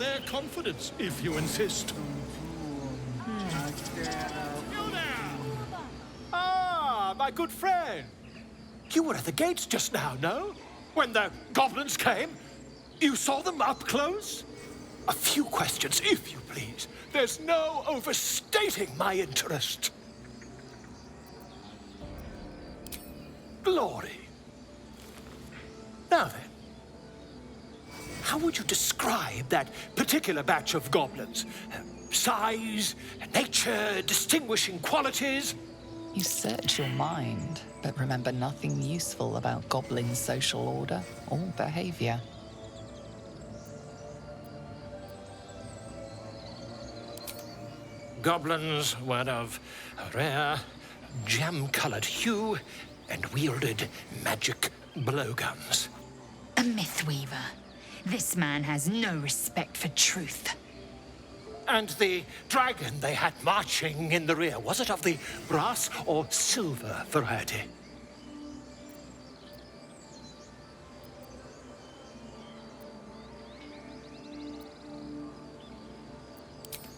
their confidence, if you insist. You there! Ah, my good friend. You were at the gates just now, no? When the goblins came? You saw them up close? A few questions, if you please. There's no overstating my interest. Glory. Now then, how would you describe that particular batch of goblins? Size, nature, distinguishing qualities? You search your mind, but remember nothing useful about goblin social order or behavior. Goblins were of a rare, jam-colored hue and wielded magic blowguns. A mythweaver. This man has no respect for truth. And the dragon they had marching in the rear, was it of the brass or silver variety?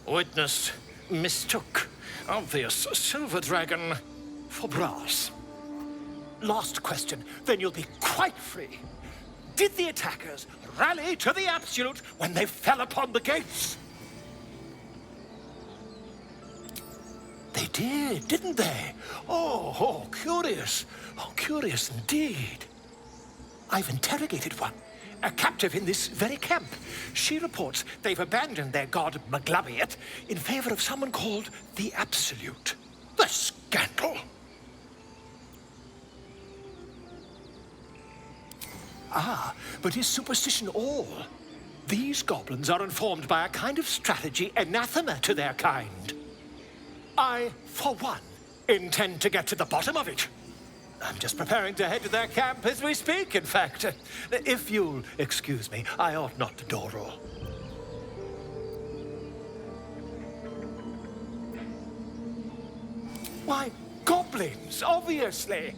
Witness mistook obvious silver dragon for brass. Last question, then you'll be quite free. Did the attackers rally to the absolute when they fell upon the gates? They did, didn't they? Oh, curious. Oh, curious indeed. I've interrogated one, a captive in this very camp. She reports they've abandoned their god Maglabiet in favor of someone called the Absolute. The scandal! Ah, but is superstition all? These goblins are informed by a kind of strategy anathema to their kind. I, for one, intend to get to the bottom of it. I'm just preparing to head to their camp as we speak, in fact. If you'll excuse me, I ought not to dawdle. Why, goblins, obviously.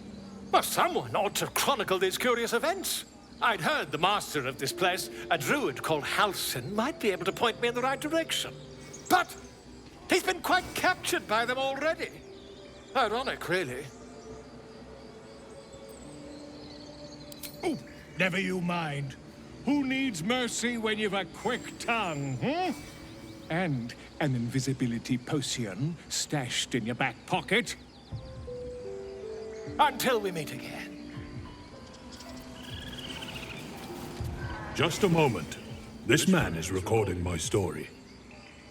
Well, someone ought to chronicle these curious events. I'd heard the master of this place, a druid called Halsin, might be able to point me in the right direction. But he's been quite captured by them already. Ironic, really. Oh, never you mind. Who needs mercy when you've a quick tongue, And an invisibility potion stashed in your back pocket? Until we meet again. Just a moment. This man is recording my story.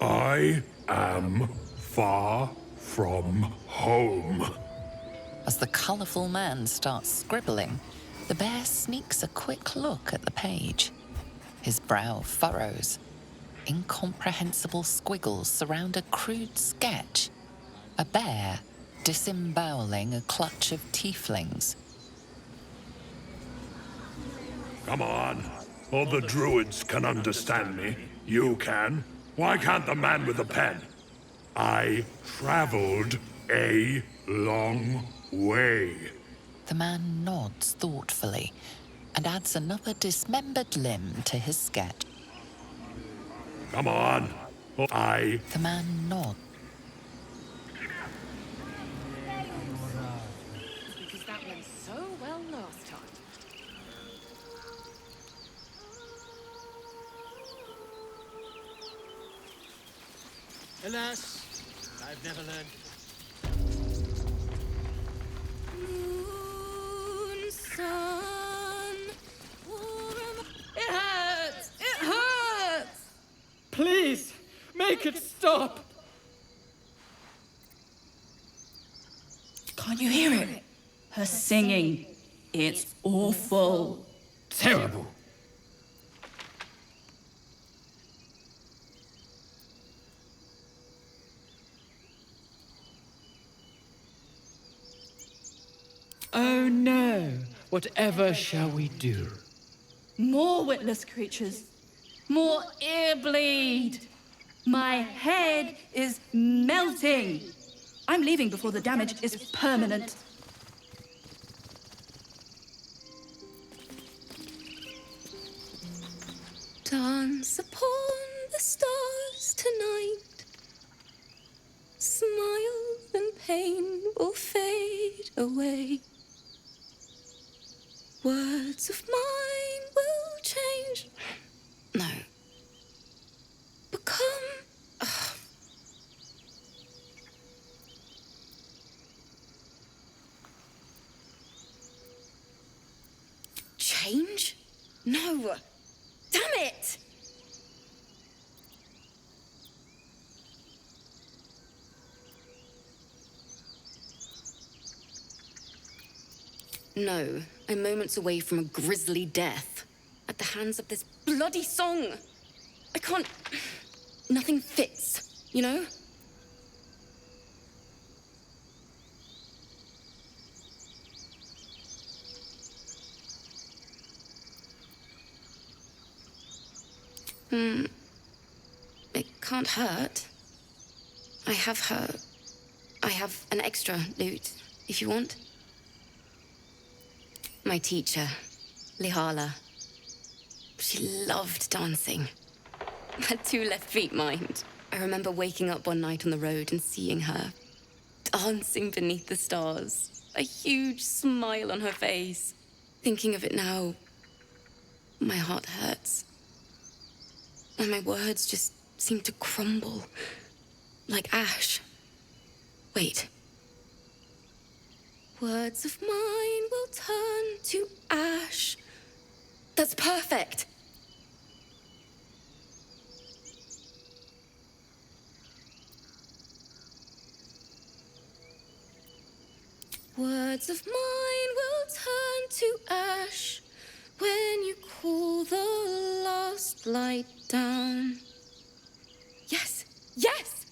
I am far from home. As the colourful man starts scribbling, the bear sneaks a quick look at the page. His brow furrows. Incomprehensible squiggles surround a crude sketch. A bear disemboweling a clutch of tieflings. Come on. All the druids can understand me. You can. Why can't the man with the pen? I traveled a long way. The man nods thoughtfully and adds another dismembered limb to his sketch. Come on. The man nods. Because that went so well last time. Alas, I've never learned. Moon, sun, it hurts! It hurts! Please, make it stop! Can't you hear it? Her singing. It's awful. Terrible. Oh no! Whatever shall we do? More witless creatures. More ear bleed. My head is melting. I'm leaving before the damage is permanent. Dance upon stars tonight. Smile and pain will fade away. Words of mine will change. No. Become. Change? No. Damn it! No, I'm moments away from a grisly death. At the hands of this bloody song. I can't... Nothing fits, you know? It can't hurt. I have an extra lute, if you want. My teacher, Lihala. She loved dancing. Had 2 left feet, mind. I remember waking up one night on the road and seeing her dancing beneath the stars. A huge smile on her face. Thinking of it now, my heart hurts. And my words just seem to crumble. Like ash. Wait. Words of mine will turn to ash. That's perfect. Words of mine will turn to ash when you cool the last light down. Yes, yes!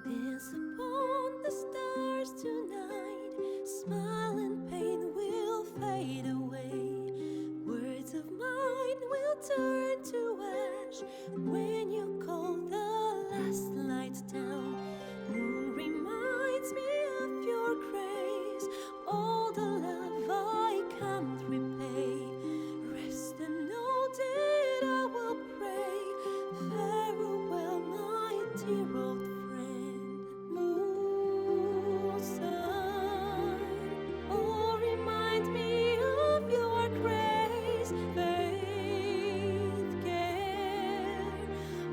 Dance upon the stars tonight. Smile and pain will fade away. Words of mine will turn to ash when you call the last light down. Moon reminds me of your grace. All the love I can't repay. Rest and know that I will pray. Farewell, my dear old friend. Moon, sun, oh, remind me of your grace. Faith, care,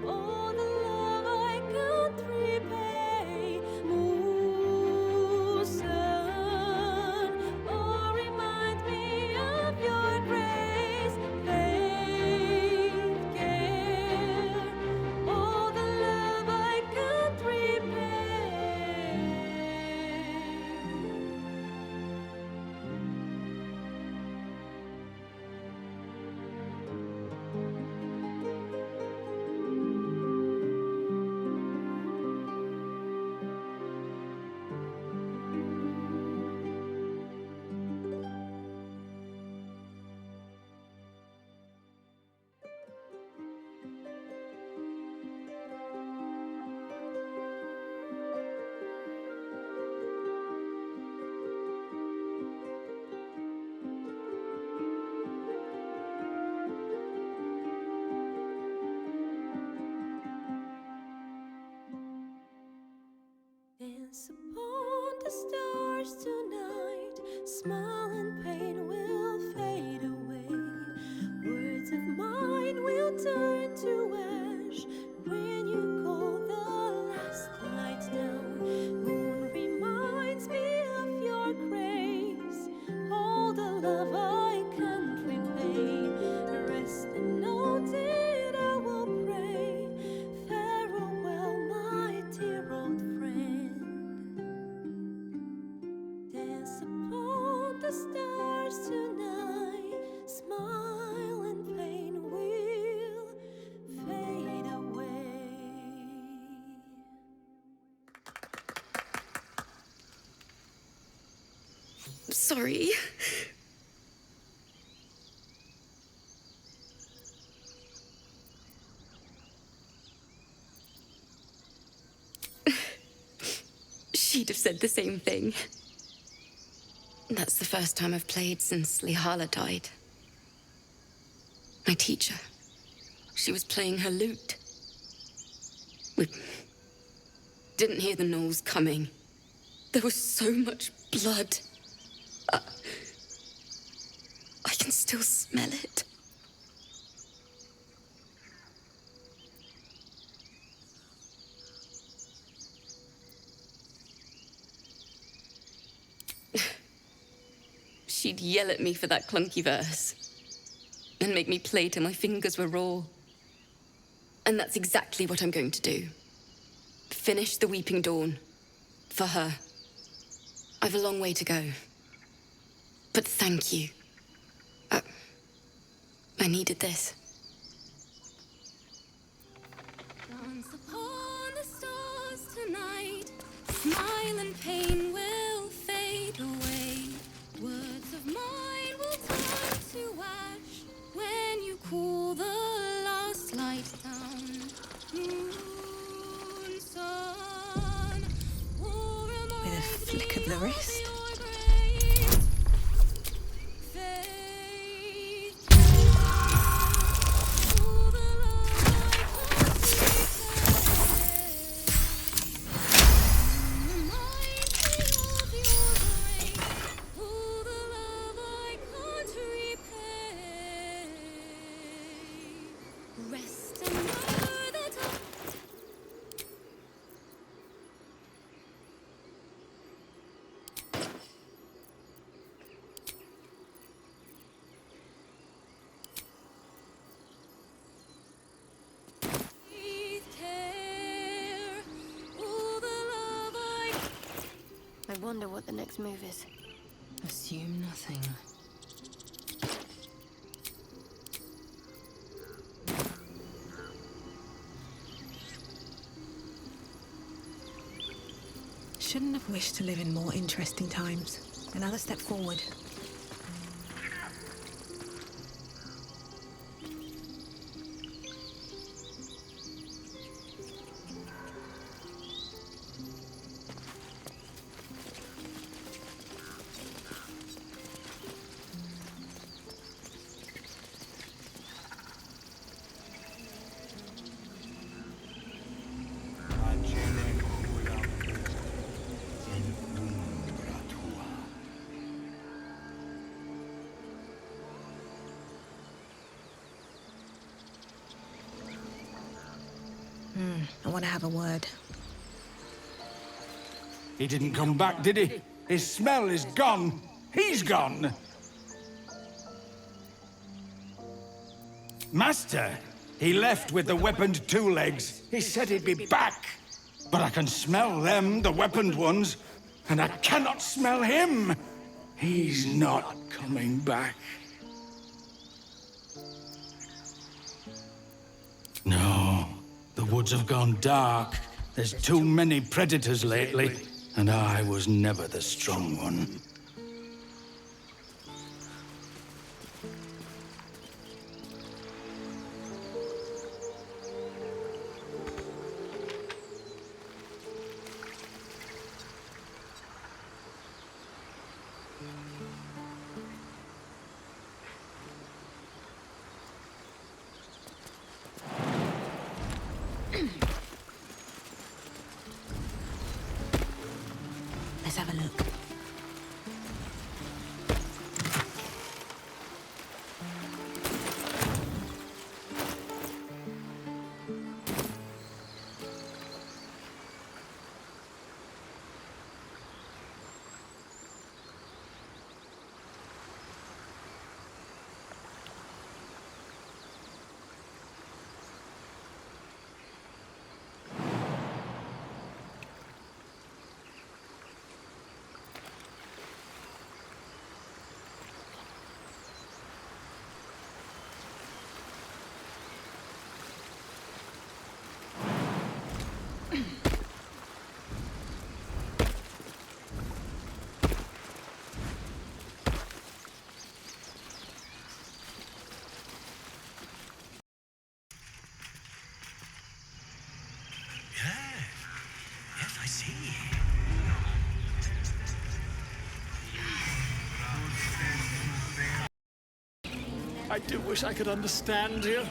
all the love I can't repay. Moon, sun, oh, remind me of your grace. Faith, care, all the love I can't repay. Dance upon the stars tonight. Smile and pain will fade away. Words of mine will turn to ash when you call the last light down. Moon reminds me of your grace. All the love I can't repay. Rest and know that I will pray. Farewell, my dear old friend. Dance upon the stars tonight. Smile and pain will fade away. Sorry. have said the same thing. That's the first time I've played since Lihala died. My teacher. She was playing her lute. We didn't hear the gnolls coming. There was so much blood. I can still smell it. She'd yell at me for that clunky verse and make me play till my fingers were raw. And that's exactly what I'm going to do. Finish the Weeping Dawn. For her. I've a long way to go. But thank you. I needed this. Dance upon the stars tonight. Smile and pain will fade away. Words of mine will turn to ash when you cool the last light down. Moon, sun, With a flick of the wrist. I wonder what the next move is. Assume nothing. Shouldn't have wished to live in more interesting times. Another step forward. I want to have a word. He didn't come back, did he? His smell is gone. He's gone. Master, he left with the weaponed two legs. He said he'd be back. But I can smell them, the weaponed ones, and I cannot smell him. He's not coming back. No, the woods have gone dark. There's too many predators lately, and I was never the strong one. Let's have a look. I do wish I could understand you.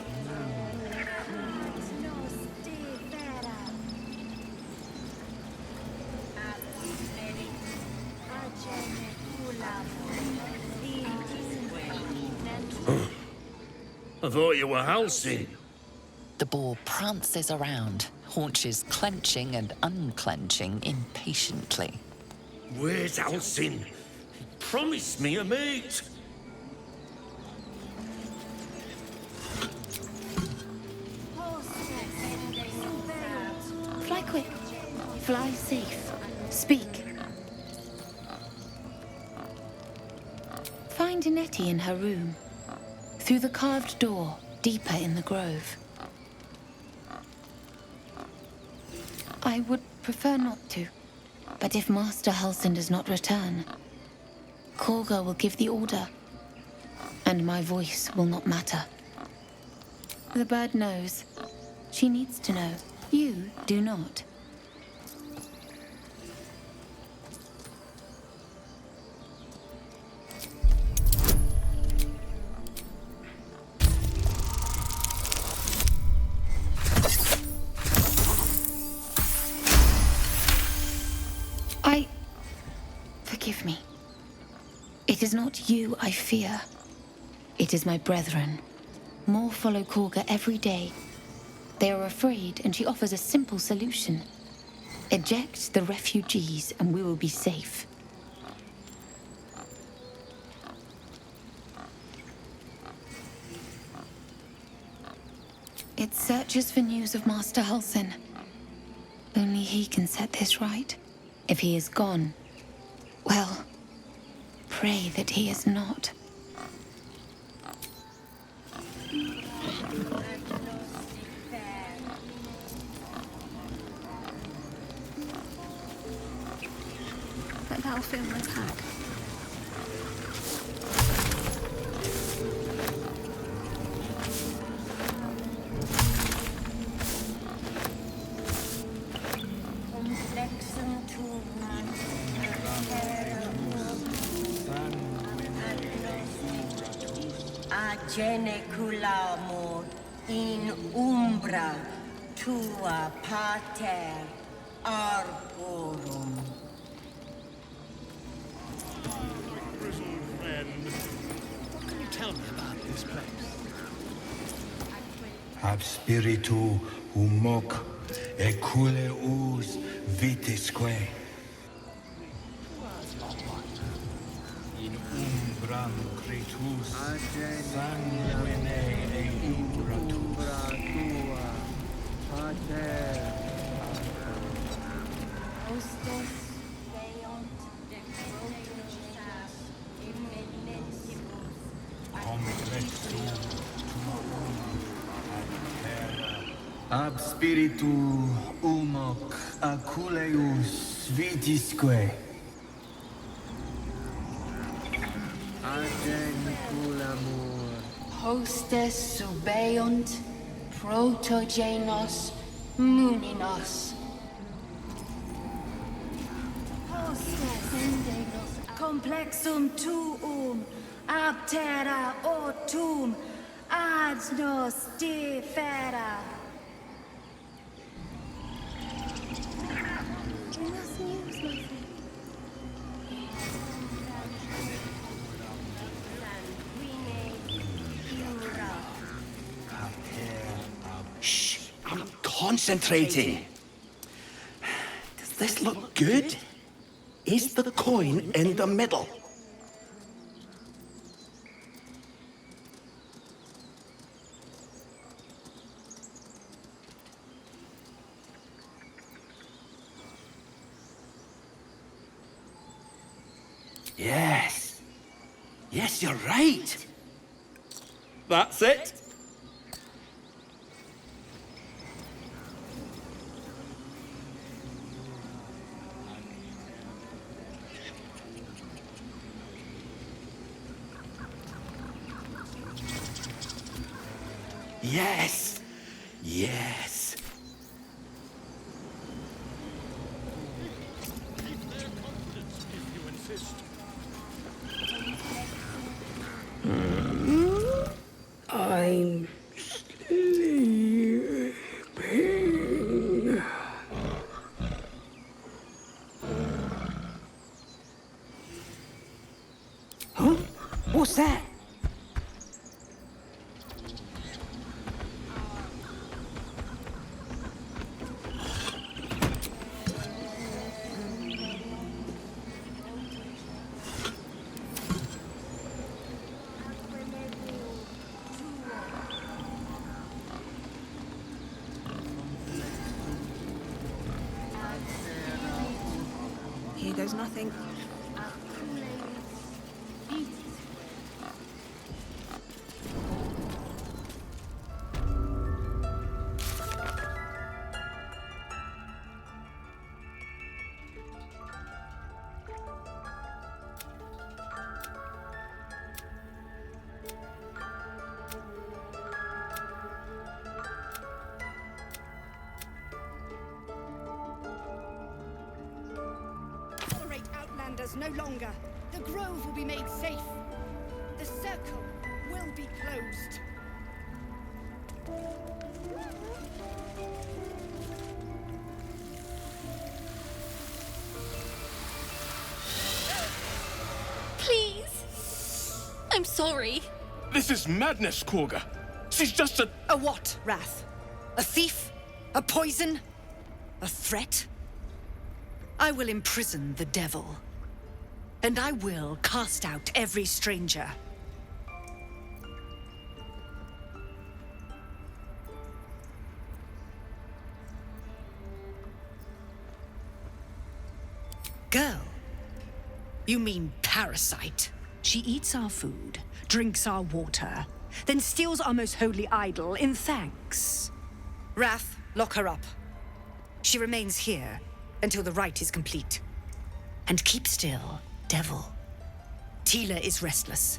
I thought you were halsing. The boar prances around, haunches clenching and unclenching impatiently. Where's Halsin? He promised me a mate. Fly quick. Fly safe. Speak. Find Nettie in her room. Through the carved door, deeper in the grove. I would prefer not to, but if Master Halsin does not return, Korga will give the order, and my voice will not matter. The bird knows. She needs to know. You do not. Forgive me. It is not you I fear. It is my brethren. More follow Korga every day. They are afraid, and she offers a simple solution. Eject the refugees, and we will be safe. It searches for news of Master Halsin. Only he can set this right. If he is gone, well, pray that he is not. Let that'll film an attack. Geneculamo in umbra tua pater arborum. Grizzled friend, what can you tell me about this place? Ab spiritu humoc eculeus vitisque. In umbram cretus sanguine eibratus. Ab spiritu humoc aculeus vitisque. Hostes subeunt protogenos muninos. Complexum tuum ab terra otum ad nos differa. Shh, I'm concentrating. Does this look good? Is the coin in the middle? Yes. Yes, you're right. That's it. Yes. Yes. What's that? Here goes nothing. Outlanders no longer. The grove will be made safe. The circle will be closed. Please. I'm sorry. This is madness, Korga. She's just a... A what, Wrath? A thief? A poison? A threat? I will imprison the devil. And I will cast out every stranger. Girl, you mean parasite. She eats our food, drinks our water, then steals our most holy idol in thanks. Wrath, lock her up. She remains here until the rite is complete. And keep still, devil. Tila is restless.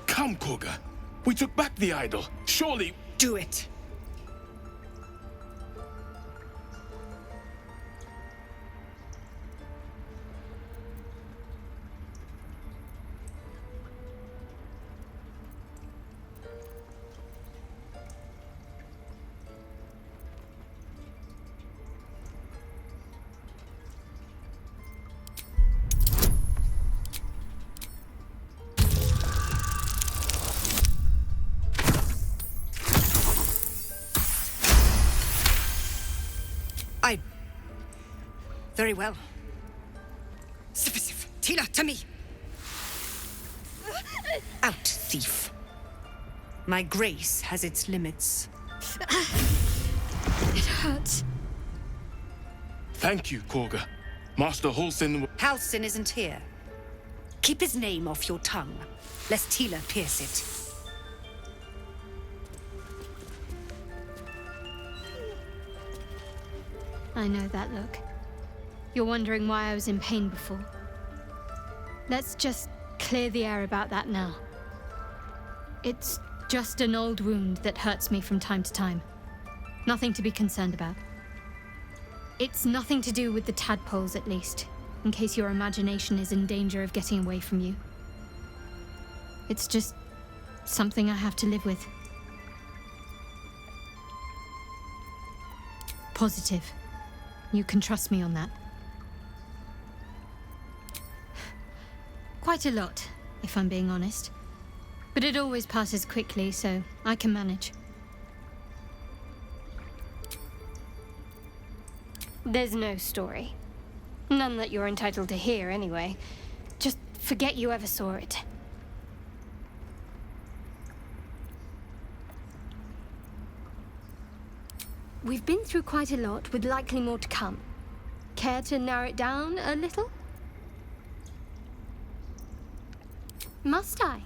Come, Korga. We took back the idol. Surely... Do it. Very well. Sif, Tila, to me! Out, thief. My grace has its limits. It hurts. Thank you, Korga. Master Halsin... Halsin isn't here. Keep his name off your tongue, lest Tila pierce it. I know that look. You're wondering why I was in pain before. Let's just clear the air about that now. It's just an old wound that hurts me from time to time. Nothing to be concerned about. It's nothing to do with the tadpoles, at least, in case your imagination is in danger of getting away from you. It's just something I have to live with. Positive. You can trust me on that. Quite a lot, if I'm being honest. But it always passes quickly, so I can manage. There's no story. None that you're entitled to hear, anyway. Just forget you ever saw it. We've been through quite a lot, with likely more to come. Care to narrow it down a little? Must I?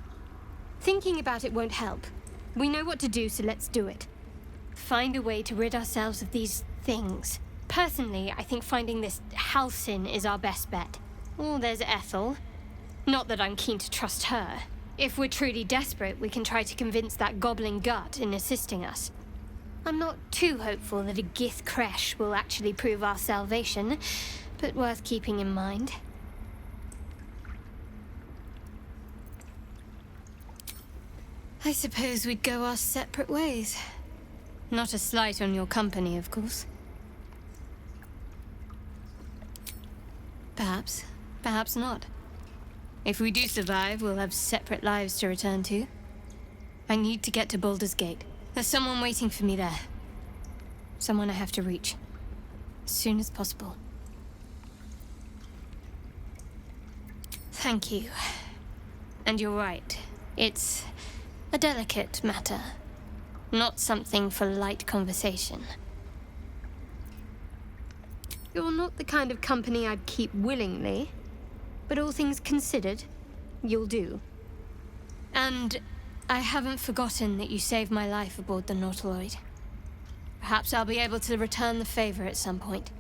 Thinking about it won't help. We know what to do, so let's do it. Find a way to rid ourselves of these things. Personally, I think finding this Halsin is our best bet. Oh, there's Ethel. Not that I'm keen to trust her. If we're truly desperate, we can try to convince that goblin gut in assisting us. I'm not too hopeful that a Gith Kresh will actually prove our salvation, but worth keeping in mind. I suppose we'd go our separate ways. Not a slight on your company, of course. Perhaps. Perhaps not. If we do survive, we'll have separate lives to return to. I need to get to Baldur's Gate. There's someone waiting for me there. Someone I have to reach. As soon as possible. Thank you. And you're right. It's a delicate matter. Not something for light conversation. You're not the kind of company I'd keep willingly, but all things considered, you'll do. And I haven't forgotten that you saved my life aboard the Nautiloid. Perhaps I'll be able to return the favor at some point.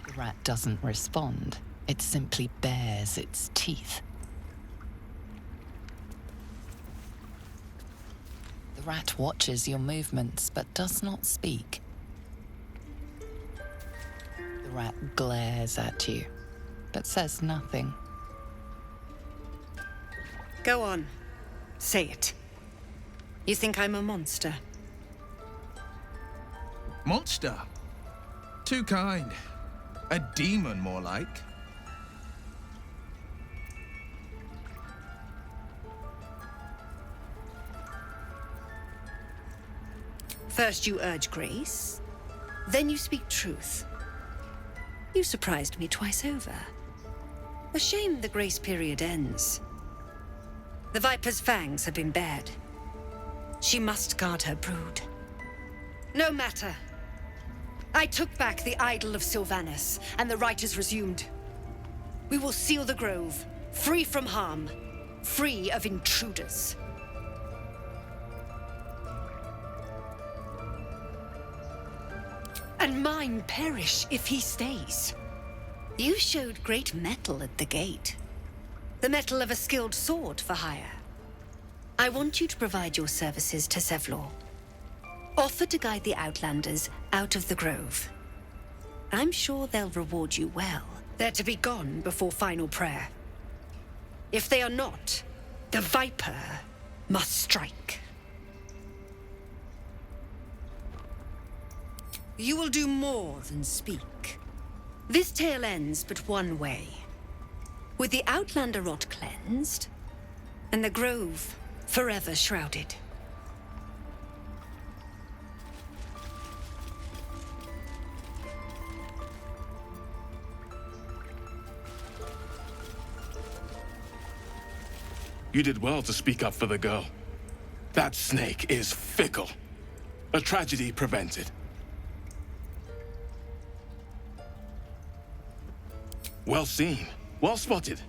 The rat doesn't respond. It simply bares its teeth. The rat watches your movements, but does not speak. The rat glares at you, but says nothing. Go on. Say it. You think I'm a monster? Monster? Too kind. A demon, more like. First you urge grace, then you speak truth. You surprised me twice over. A shame the grace period ends. The Viper's fangs have been bared. She must guard her brood. No matter. I took back the idol of Sylvanus, and the rite is resumed. We will seal the grove, free from harm, free of intruders. And mine perish if he stays. You showed great mettle at the gate. The mettle of a skilled sword for hire. I want you to provide your services to Zevlor. Offer to guide the Outlanders out of the grove. I'm sure they'll reward you well. They're to be gone before final prayer. If they are not, the Viper must strike. You will do more than speak. This tale ends but one way. With the Outlander rot cleansed, and the grove forever shrouded. You did well to speak up for the girl. That snake is fickle. A tragedy prevented. Well seen. Well spotted.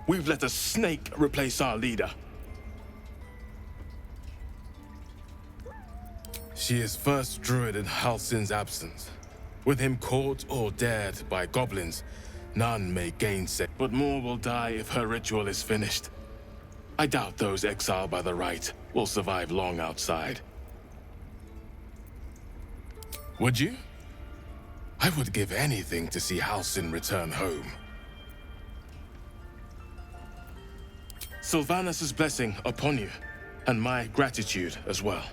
We've let a snake replace our leader. She is first druid in Halsin's absence. With him caught or dared by goblins, none may gainsay. But more will die if her ritual is finished. I doubt those exiled by the rite will survive long outside. Would you? I would give anything to see Halsin return home. Sylvanus' blessing upon you, and my gratitude as well.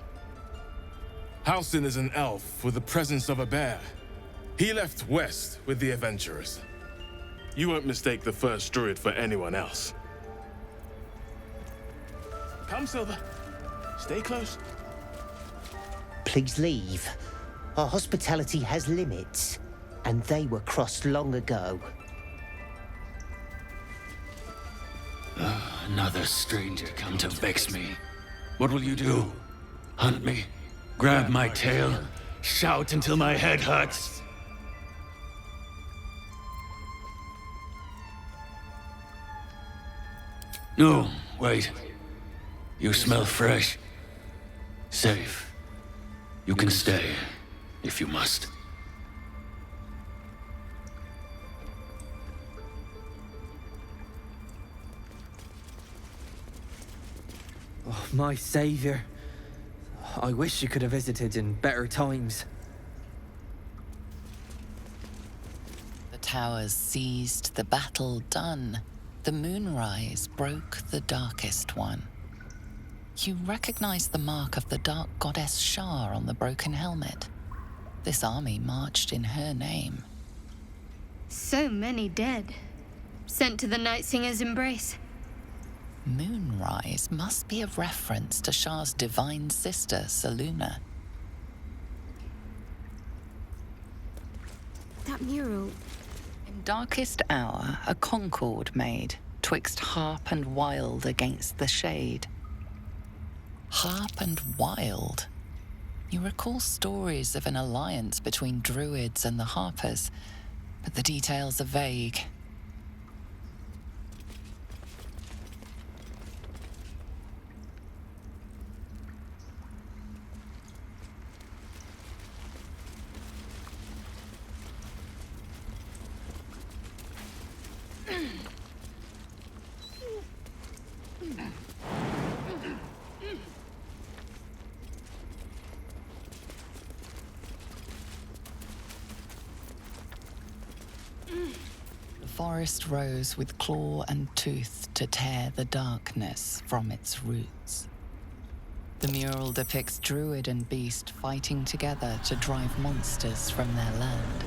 Halsin is an elf with the presence of a bear. He left west with the adventurers. You won't mistake the first druid for anyone else. Come, Silver. Stay close. Please leave. Our hospitality has limits, and they were crossed long ago. Another stranger come to vex me. What will you do? Hunt me? Grab my tail? Shout until my head hurts? No, wait. You smell fresh. Safe. You can stay, if you must. Oh, my savior. I wish you could have visited in better times. The towers seized, the battle done. The moonrise broke the darkest one. You recognize the mark of the dark goddess Shar on the broken helmet. This army marched in her name. So many dead. Sent to the Night Singer's embrace. Moonrise must be a reference to Shar's divine sister, Selûne. That mural. In darkest hour, a concord made, twixt harp and wild against the shade. Harp and wild. You recall stories of an alliance between druids and the harpers, but the details are vague. The forest rose with claw and tooth to tear the darkness from its roots. The mural depicts druid and beast fighting together to drive monsters from their land.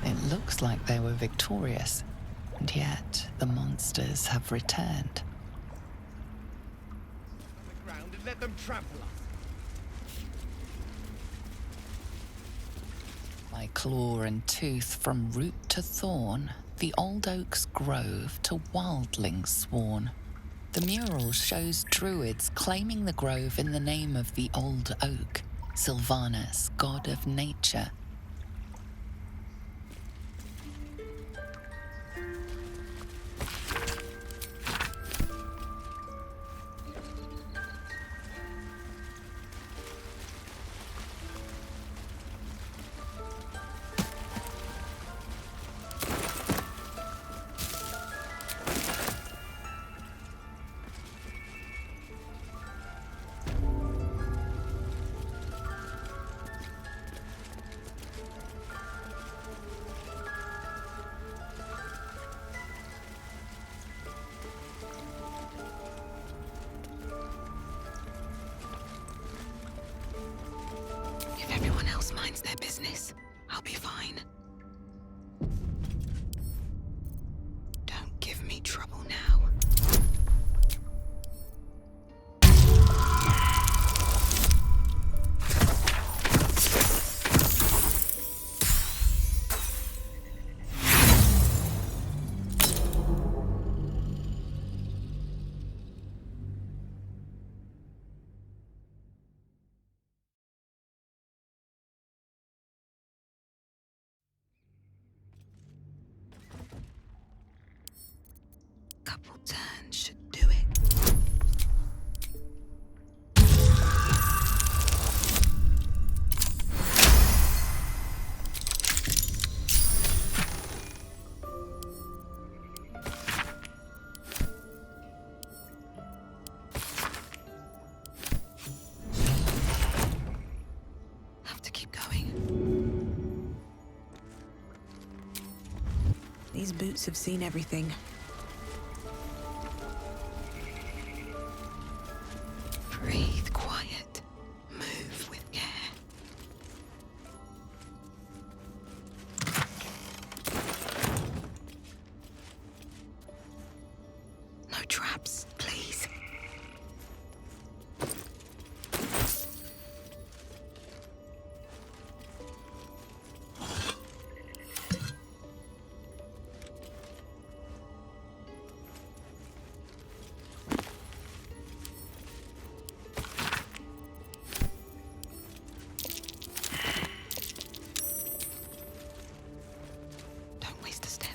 It looks like they were victorious, and yet the monsters have returned. Ground and let them trample us. By claw and tooth from root to thorn, the old oak's grove to wildlings sworn. The mural shows druids claiming the grove in the name of the old oak, Sylvanus, god of nature. If everyone else minds their business, I'll be fine. Don't give me trouble now. Couple turns should do it. Have to keep going. These boots have seen everything. Breathe quiet. Move with care. No traps, please. Don't waste a step.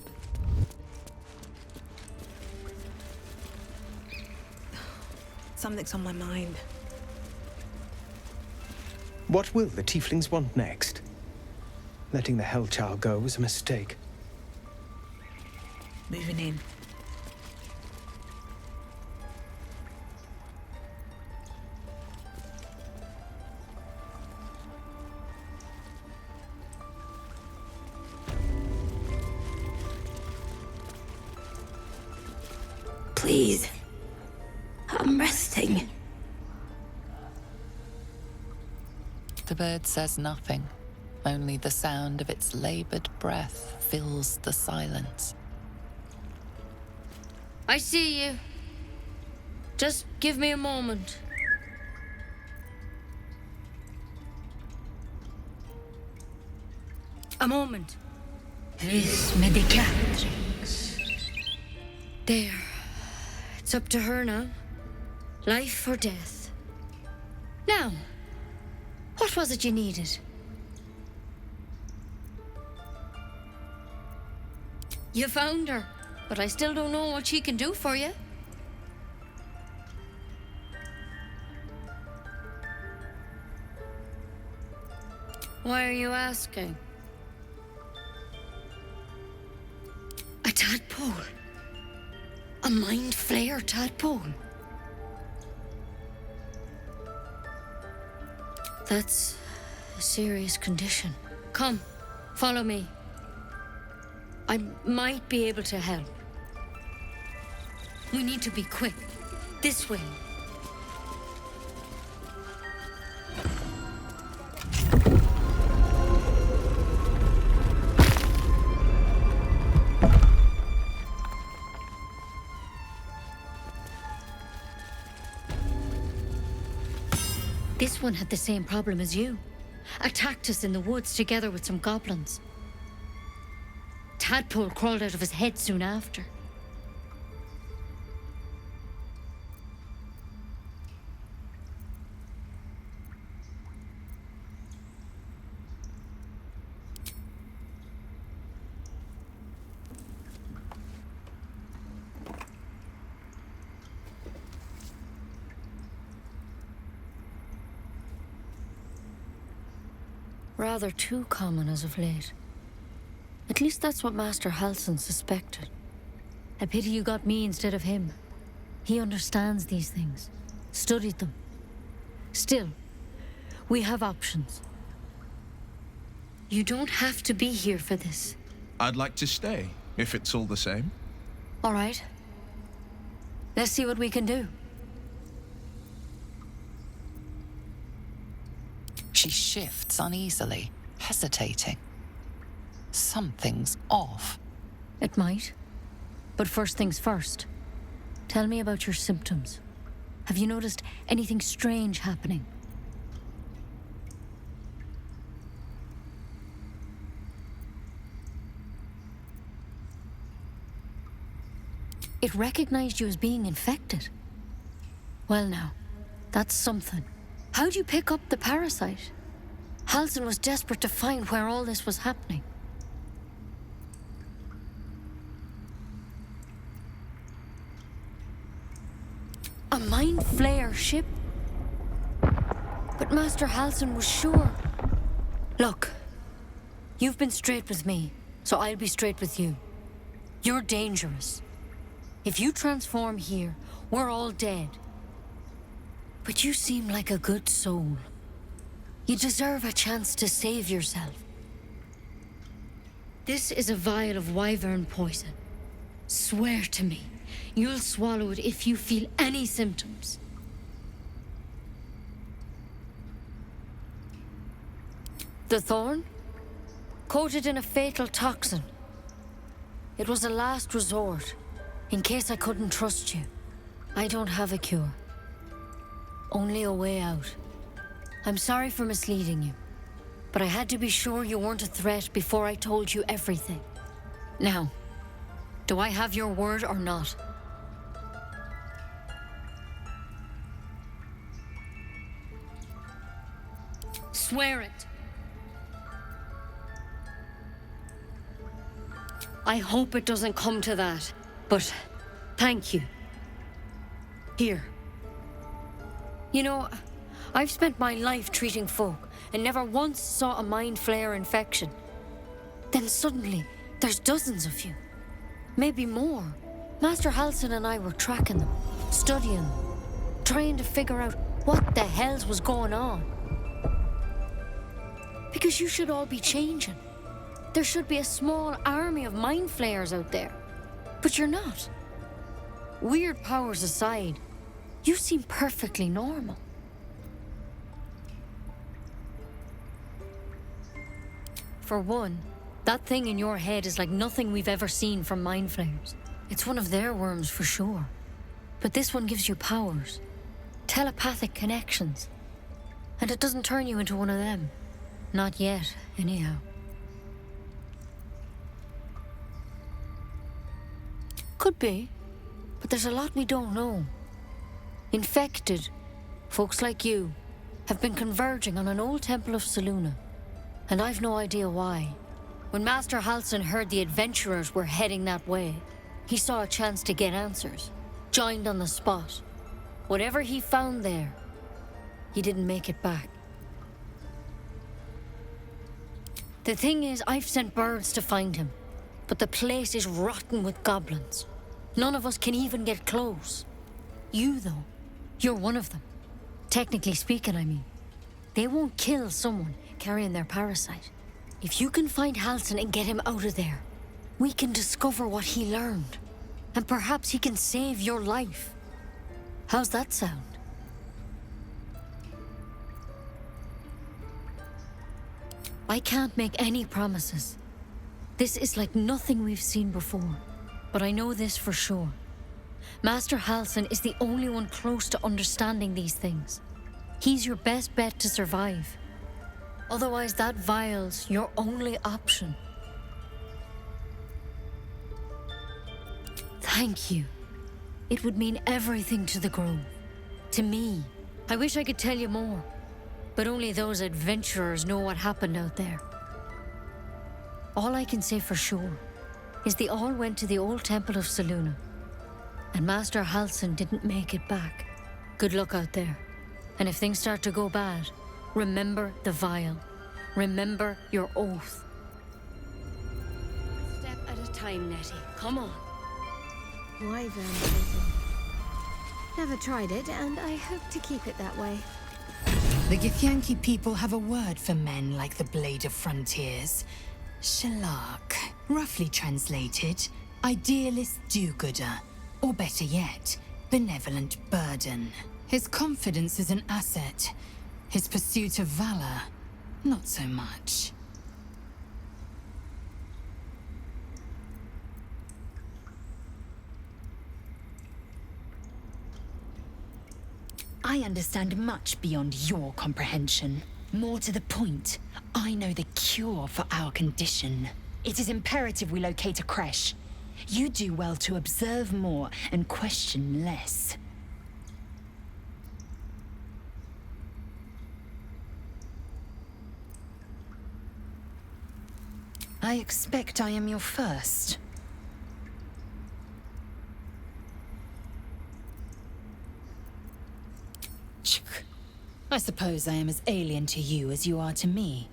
Something's on my mind. What will the tieflings want next? Letting the Hellchild go was a mistake. Moving in. Please. I'm resting. The bird says nothing. Only the sound of its labored breath fills the silence. I see you. Just give me a moment. A moment. Vis medicatrix. There. It's up to her now. Life or death. Now, what was it you needed? You found her, but I still don't know what she can do for you. Why are you asking? A tadpole. A mind flayer tadpole. That's a serious condition. Come, follow me. I might be able to help. We need to be quick. This way. This one had the same problem as you. Attacked us in the woods together with some goblins. Tadpole crawled out of his head soon after. Rather too common as of late. At least that's what Master Halsin suspected. A pity you got me instead of him. He understands these things, studied them. Still, we have options. You don't have to be here for this. I'd like to stay, if it's all the same. All right. Let's see what we can do. She shifts uneasily, hesitating. Something's off. It might. But first things first. Tell me about your symptoms. Have you noticed anything strange happening? It recognized you as being infected. Well now, that's something. How'd you pick up the parasite? Halsin was desperate to find where all this was happening. A mind flayer ship? But Master Halsin was sure. Look, you've been straight with me, so I'll be straight with you. You're dangerous. If you transform here, we're all dead. But you seem like a good soul. You deserve a chance to save yourself. This is a vial of wyvern poison. Swear to me, you'll swallow it if you feel any symptoms. The thorn? Coated in a fatal toxin. It was a last resort, in case I couldn't trust you. I don't have a cure. Only a way out. I'm sorry for misleading you, but I had to be sure you weren't a threat before I told you everything. Now, do I have your word or not? Swear it. I hope it doesn't come to that, but thank you. Here. You know, I've spent my life treating folk and never once saw a mind flayer infection. Then suddenly, there's dozens of you. Maybe more. Master Halsin and I were tracking them, studying them, trying to figure out what the hells was going on. Because you should all be changing. There should be a small army of mind flayers out there. But you're not. Weird powers aside, you seem perfectly normal. For one, that thing in your head is like nothing we've ever seen from mind flayers. It's one of their worms for sure. But this one gives you powers. Telepathic connections. And it doesn't turn you into one of them. Not yet, anyhow. Could be. But there's a lot we don't know. Infected, folks like you, have been converging on an old temple of Selûne. And I've no idea why. When Master Halsin heard the adventurers were heading that way, he saw a chance to get answers. Joined on the spot. Whatever he found there, he didn't make it back. The thing is, I've sent birds to find him, but the place is rotten with goblins. None of us can even get close. You, though, you're one of them. Technically speaking, I mean. They won't kill someone carrying their parasite. If you can find Halsin and get him out of there, we can discover what he learned. And perhaps he can save your life. How's that sound? I can't make any promises. This is like nothing we've seen before. But I know this for sure. Master Halsin is the only one close to understanding these things. He's your best bet to survive. Otherwise, that vial's your only option. Thank you. It would mean everything to the Grove. To me. I wish I could tell you more. But only those adventurers know what happened out there. All I can say for sure is they all went to the old temple of Selûne. And Master Halsin didn't make it back. Good luck out there. And if things start to go bad, remember the vial. Remember your oath. One step at a time, Nettie. Come on. Wyvern poison. Never tried it, and I hope to keep it that way. The Githyanki people have a word for men like the Blade of Frontiers. Shalak. Roughly translated, idealist do-gooder. Or better yet, benevolent burden. His confidence is an asset. His pursuit of valor, not so much. I understand much beyond your comprehension. More to the point, I know the cure for our condition. It is imperative we locate a creche. You do well to observe more and question less. I expect I am your first. I suppose I am as alien to you as you are to me.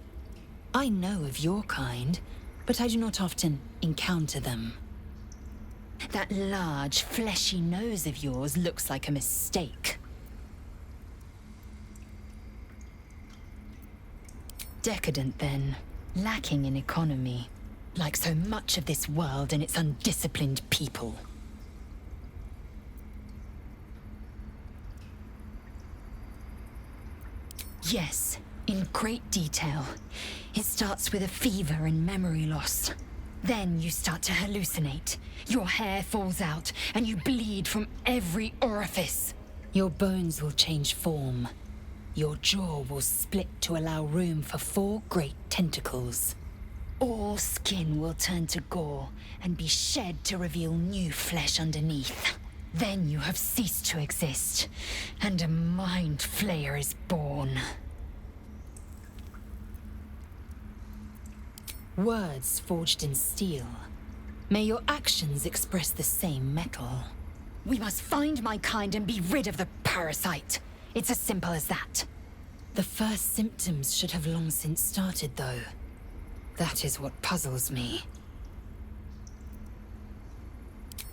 I know of your kind, but I do not often encounter them. That large, fleshy nose of yours looks like a mistake. Decadent, then. Lacking in economy. Like so much of this world and its undisciplined people. Yes, in great detail. It starts with a fever and memory loss. Then you start to hallucinate. Your hair falls out, and you bleed from every orifice. Your bones will change form. Your jaw will split to allow room for 4 great tentacles. All skin will turn to gore and be shed to reveal new flesh underneath. Then you have ceased to exist, and a mind flayer is born. Words forged in steel. May your actions express the same metal. We must find my kind and be rid of the parasite. It's as simple as that. The first symptoms should have long since started, though. That is what puzzles me.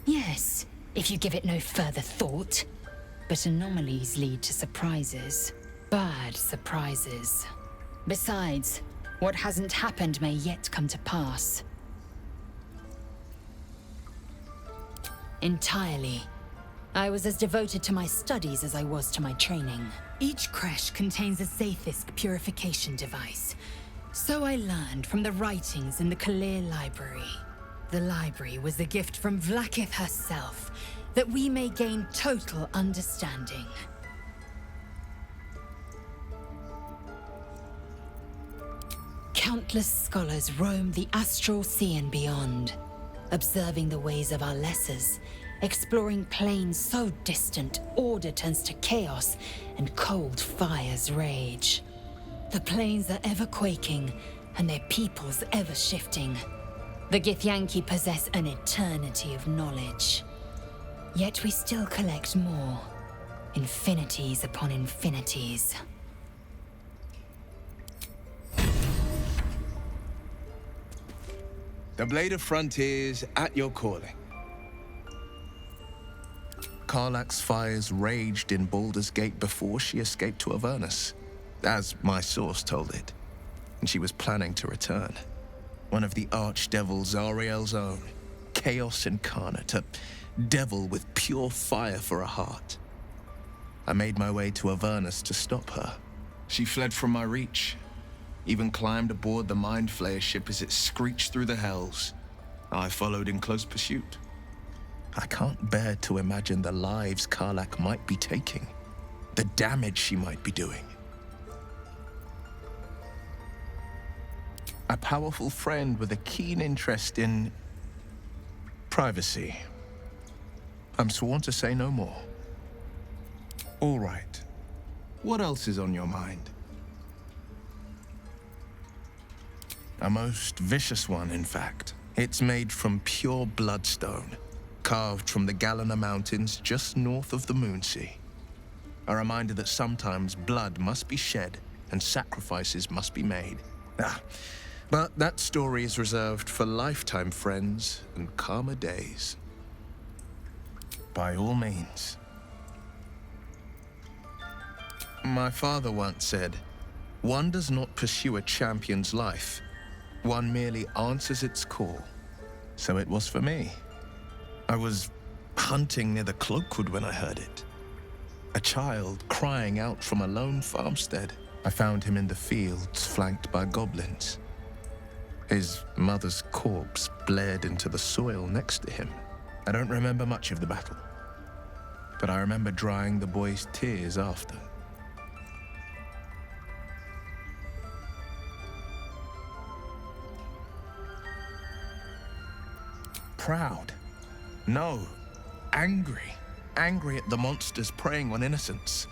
Yes, if you give it no further thought. But anomalies lead to surprises. Bad surprises. Besides, what hasn't happened may yet come to pass. Entirely. I was as devoted to my studies as I was to my training. Each creche contains a Zaithisk purification device. So I learned from the writings in the Kalir Library. The library was the gift from Vlaakith herself, that we may gain total understanding. Countless scholars roam the astral sea and beyond, observing the ways of our lessers, exploring planes so distant order turns to chaos and cold fires rage. The planes are ever quaking, and their peoples ever shifting. The Githyanki possess an eternity of knowledge. Yet we still collect more. Infinities upon infinities. The Blade of Frontiers at your calling. Karlach's fires raged in Baldur's Gate before she escaped to Avernus, as my source told it, and she was planning to return. One of the archdevils Zariel's own, chaos incarnate, a devil with pure fire for a heart. I made my way to Avernus to stop her. She fled from my reach, even climbed aboard the Mind Flayer ship as it screeched through the hells. I followed in close pursuit. I can't bear to imagine the lives Karlach might be taking, the damage she might be doing. A powerful friend with a keen interest in privacy. I'm sworn to say no more. All right. What else is on your mind? A most vicious one, in fact. It's made from pure bloodstone, carved from the Galena Mountains just north of the Moonsea. A reminder that sometimes blood must be shed and sacrifices must be made. But that story is reserved for lifetime friends and calmer days. By all means. My father once said, "One does not pursue a champion's life. One merely answers its call." So it was for me. I was hunting near the Cloakwood when I heard it. A child crying out from a lone farmstead. I found him in the fields, flanked by goblins. His mother's corpse blared into the soil next to him. I don't remember much of the battle, but I remember drying the boy's tears after. Proud? No. Angry. Angry at the monsters preying on innocents.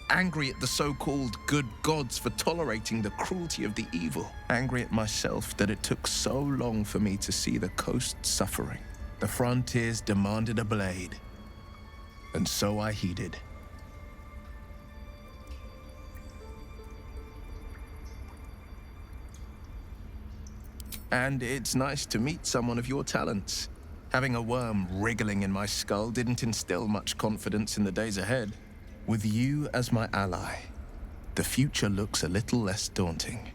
Angry at the so-called good gods for tolerating the cruelty of the evil. Angry at myself that it took so long for me to see the coast suffering. The frontiers demanded a blade, and so I heeded. And it's nice to meet someone of your talents. Having a worm wriggling in my skull didn't instill much confidence in the days ahead. With you as my ally, the future looks a little less daunting.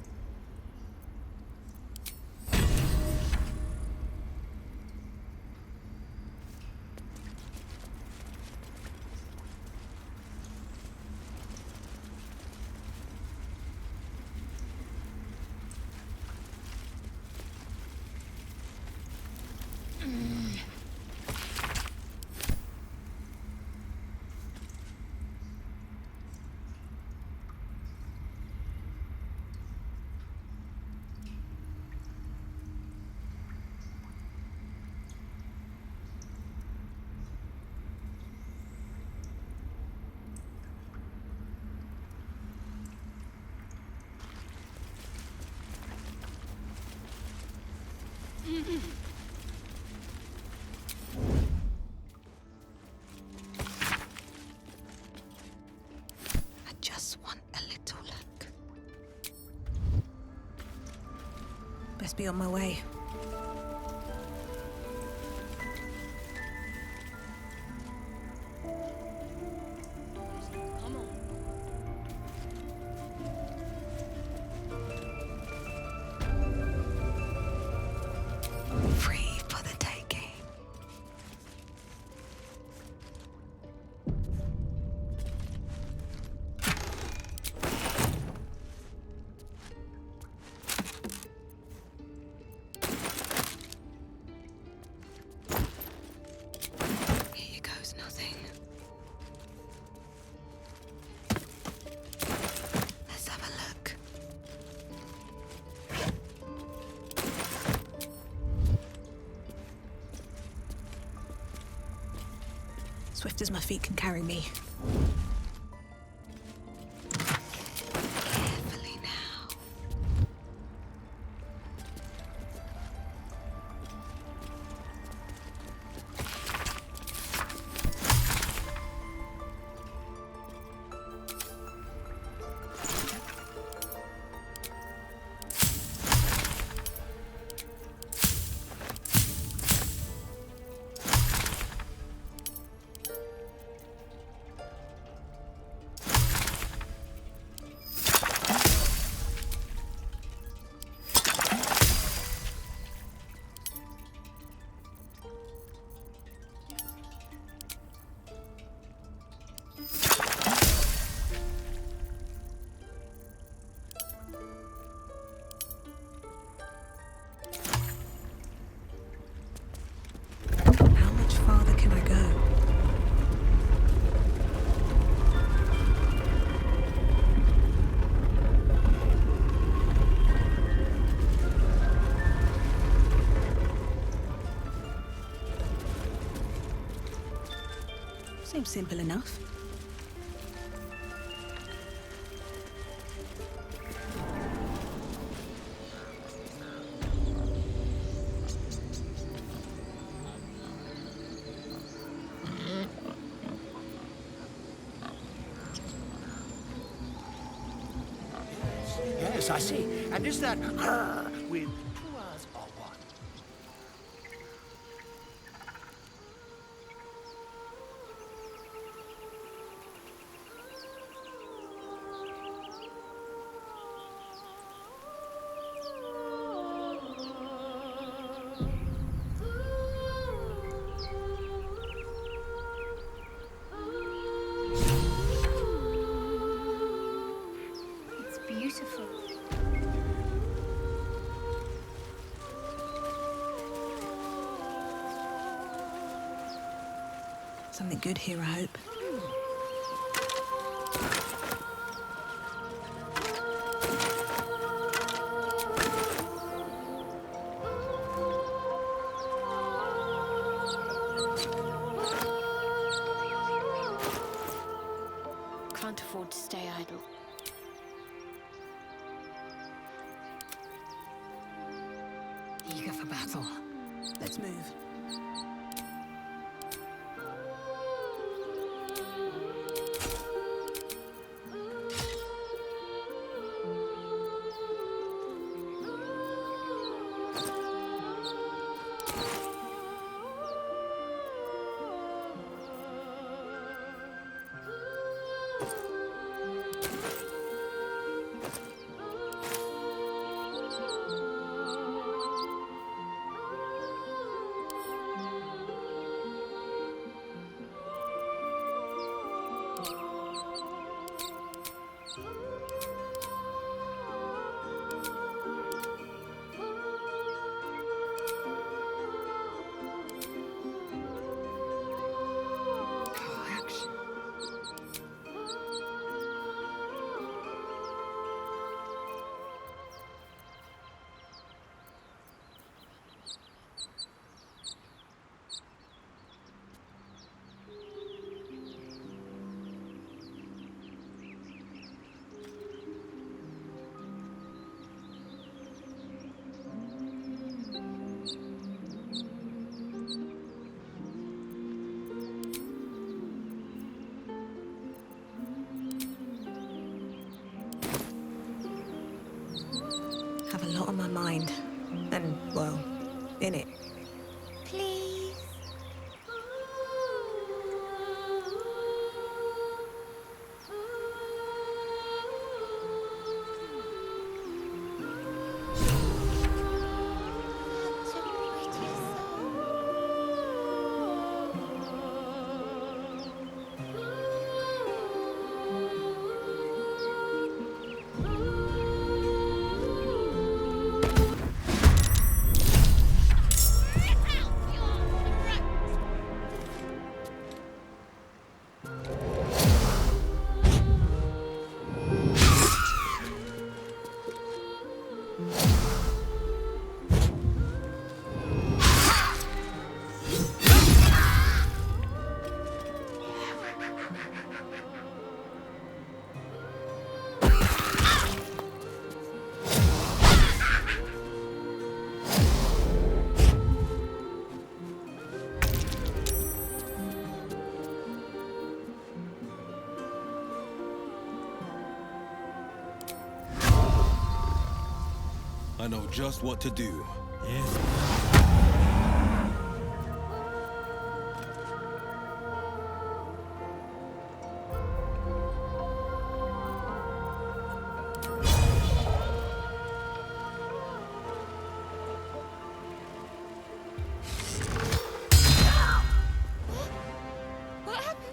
I just want a little look. Best be on my way. Free for the taking. Swift as my feet can carry me. Carefully now. How much farther can I go? Seems simple enough. Yes, I see. And is that with 2 R's or 1? It's beautiful. Something good here, I hope. Can't afford to stay idle. Eager for battle. Let's move. Have a lot on my mind. And, well, in it. Please. I know just what to do. Yes. What happened?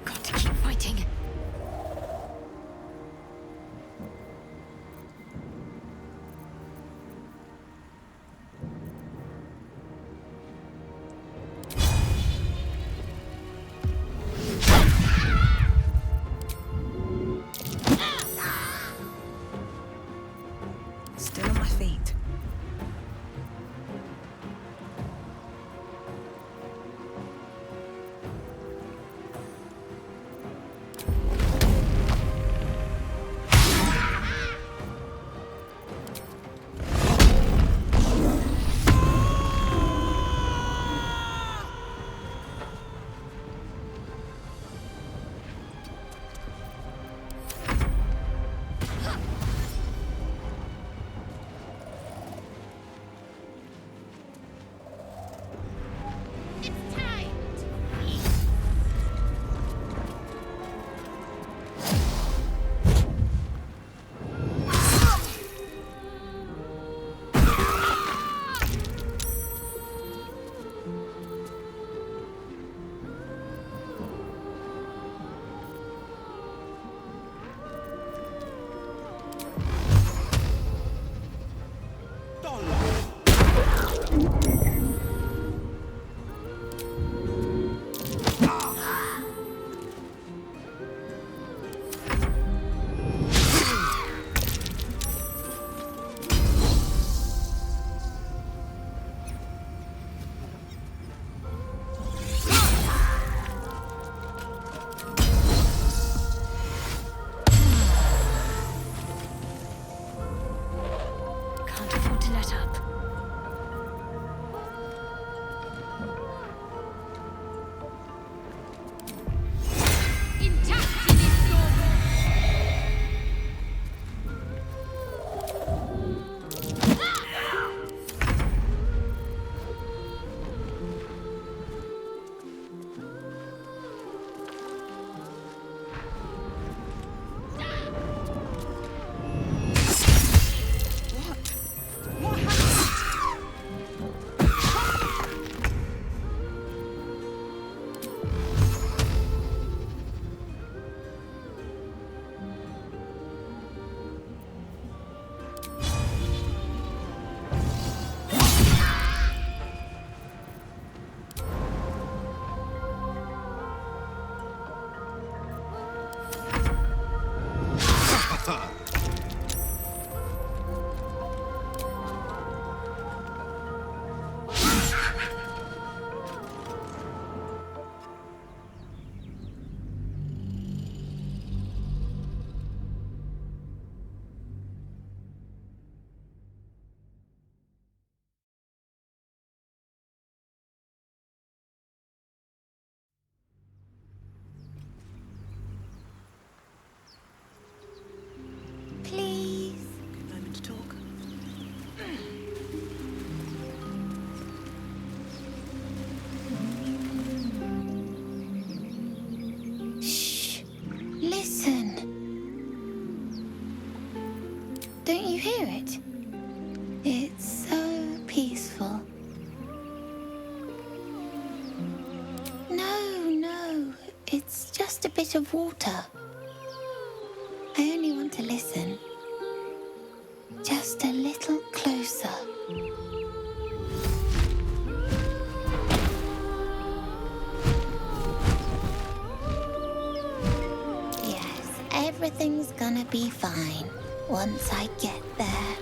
Got to keep fighting. Still on my feet. Can't afford to let up. Don't you hear it? It's so peaceful. No, it's just a bit of water. I only want to listen. Just a little closer. Everything's gonna be fine once I get there.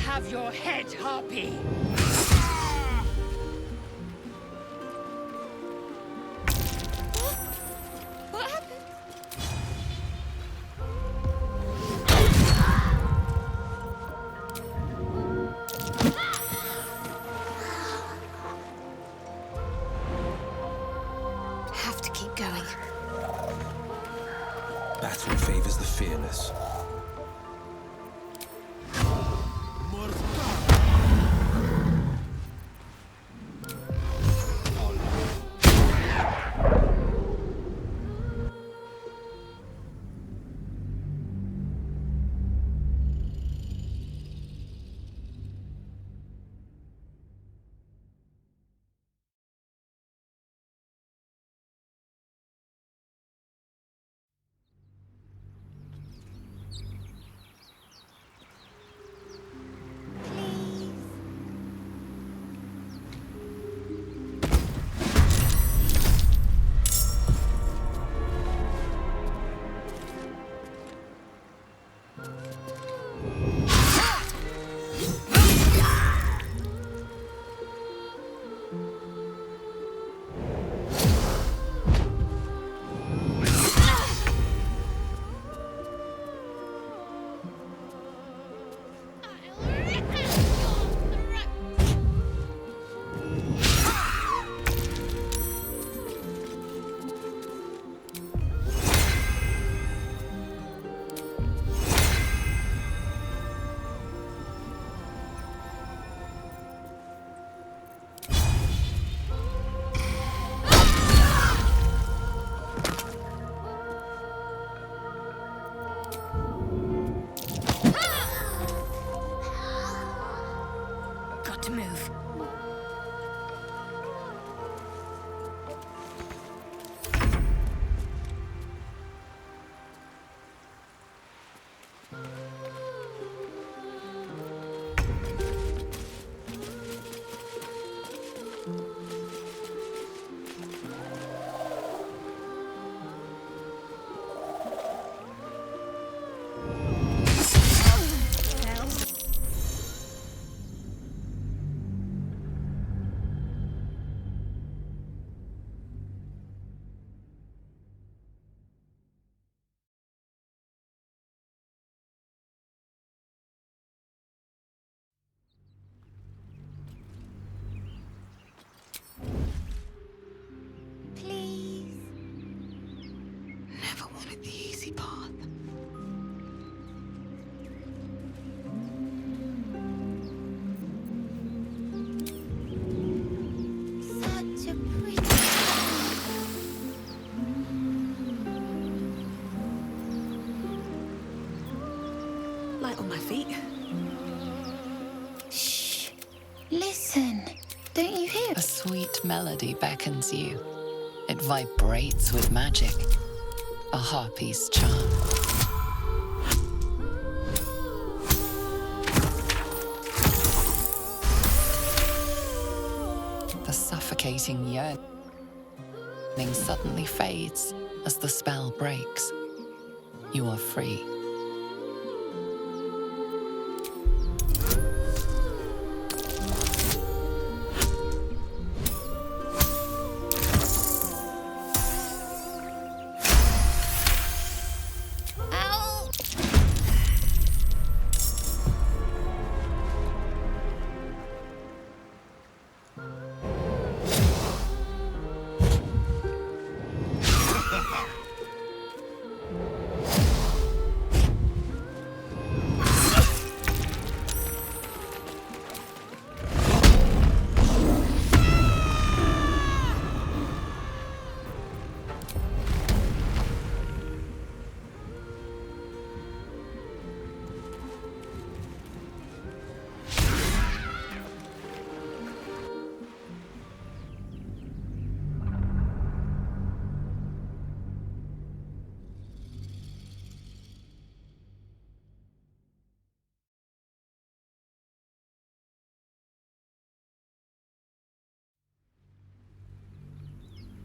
Have your head, Harpy! What happened? Have to keep going. Battle favors the fearless. To move. Never wanted the easy path. Such a pretty Light on my feet. Shh. Listen. Don't you hear? A sweet melody beckons you. It vibrates with magic. A harpy's charm. The suffocating yearning suddenly fades as the spell breaks. You are free.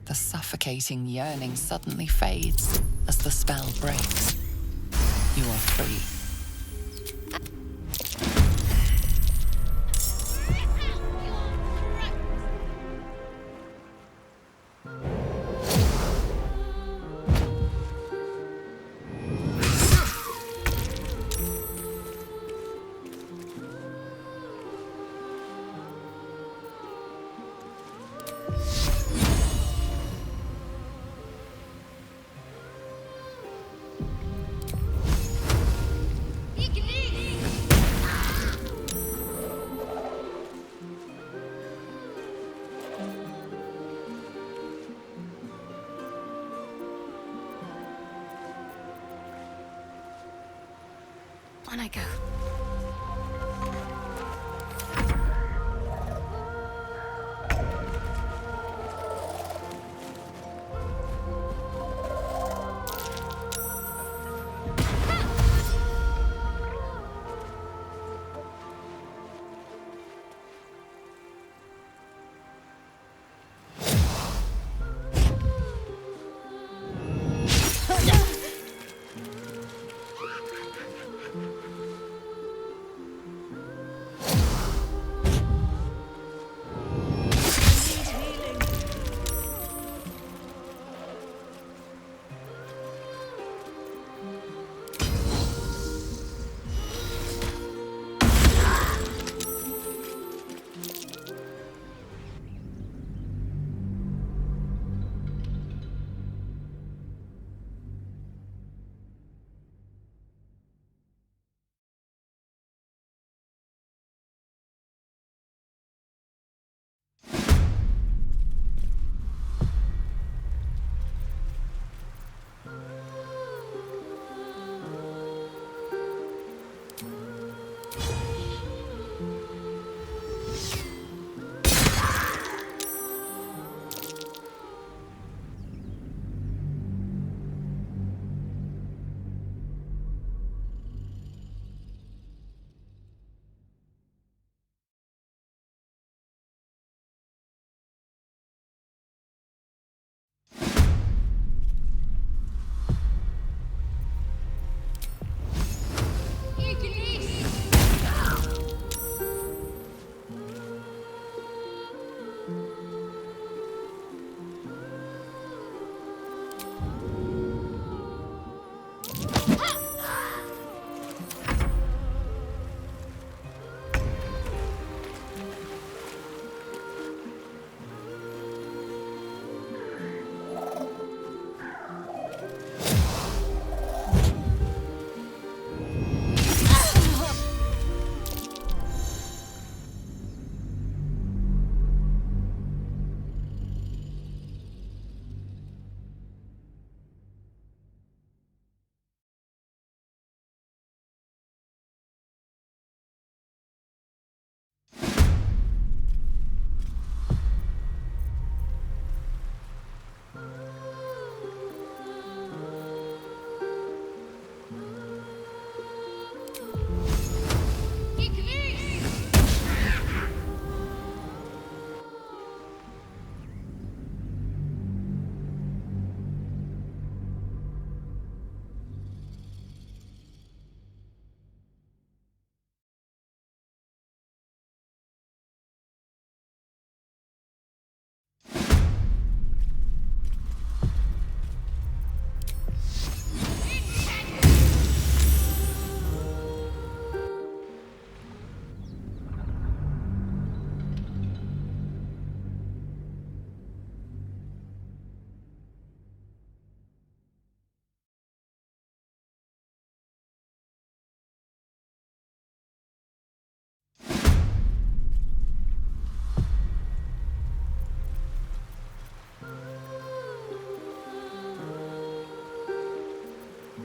The suffocating yearning suddenly fades as the spell breaks. You are free. On I go.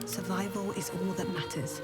Survival is all that matters.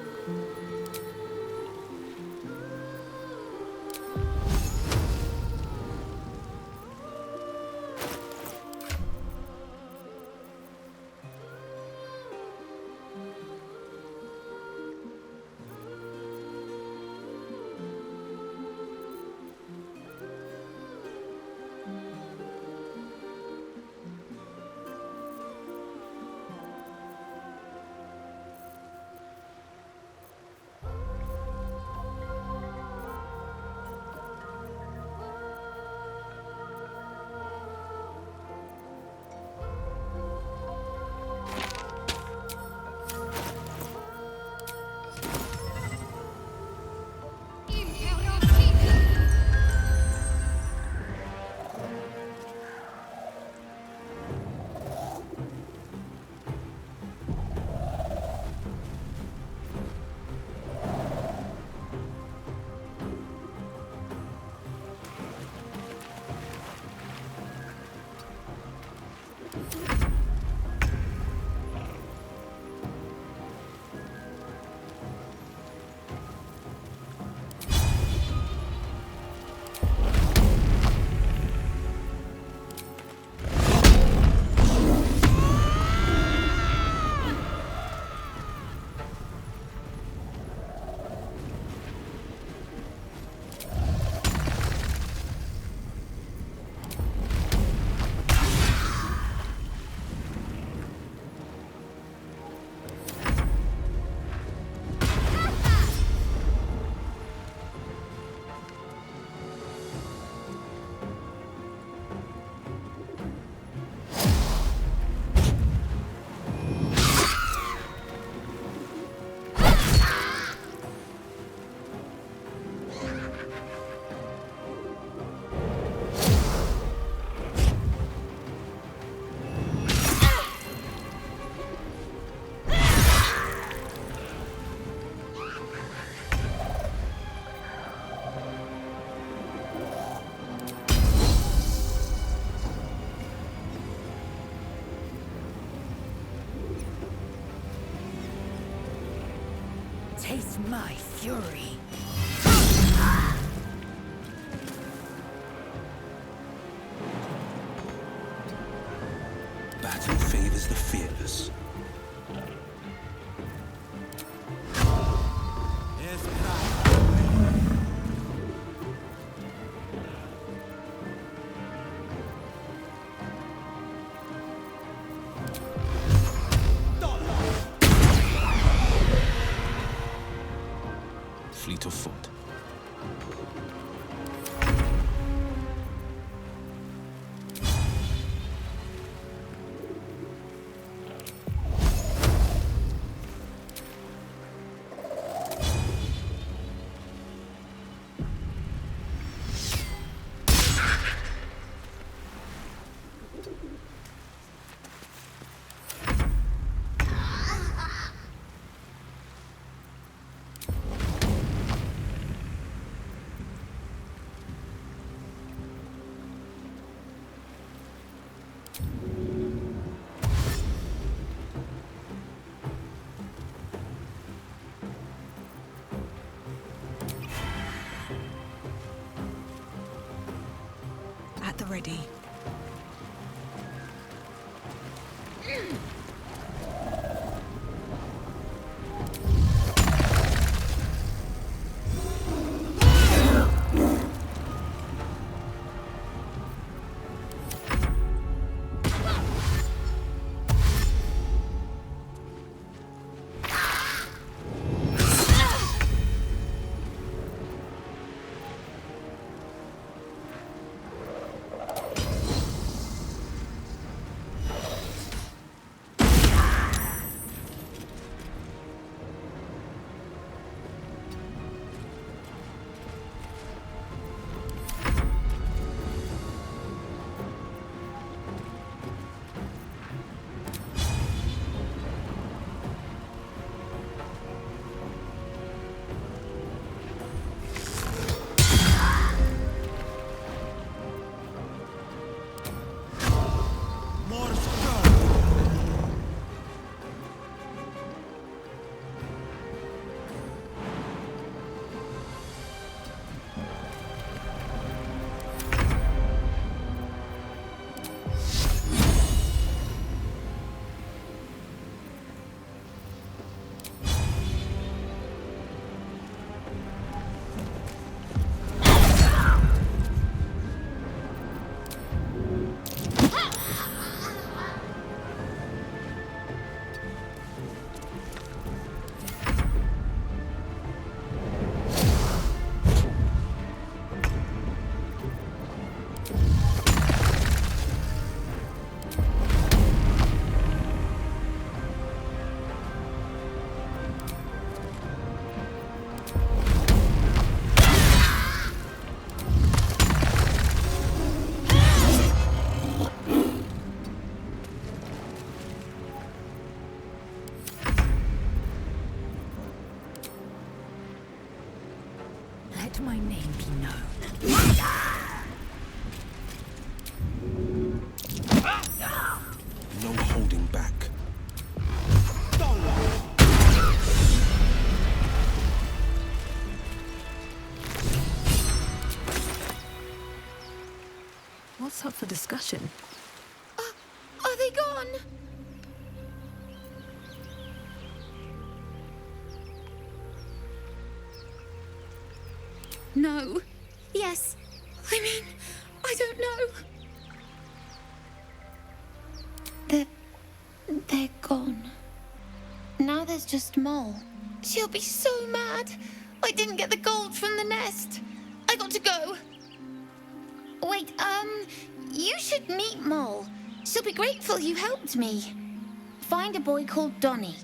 Taste my fury. Battle favors the fearless. Fleet of foot. At the ready. Let my name be known. No holding back. What's up for discussion? Are they gone? No. Yes. I mean, I don't know. They're gone. Now there's just Mole. She'll be so mad. I didn't get the gold from the nest. I got to go. Wait, you should meet Mole. She'll be grateful you helped me. Find a boy called Donny.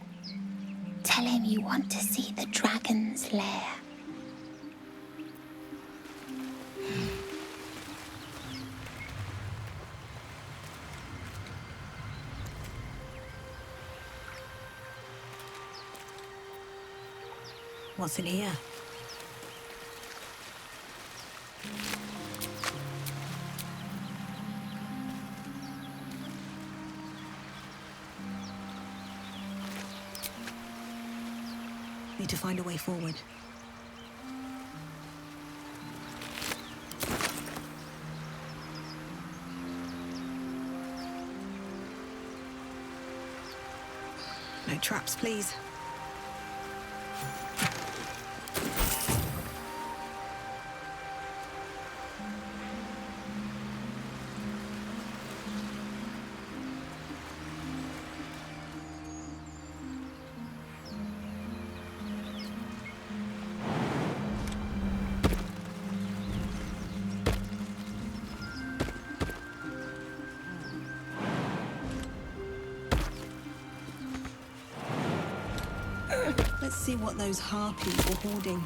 Tell him you want to see the dragon's lair. What's in here? Need to find a way forward. No traps, please. Let's see what those harpies were hoarding.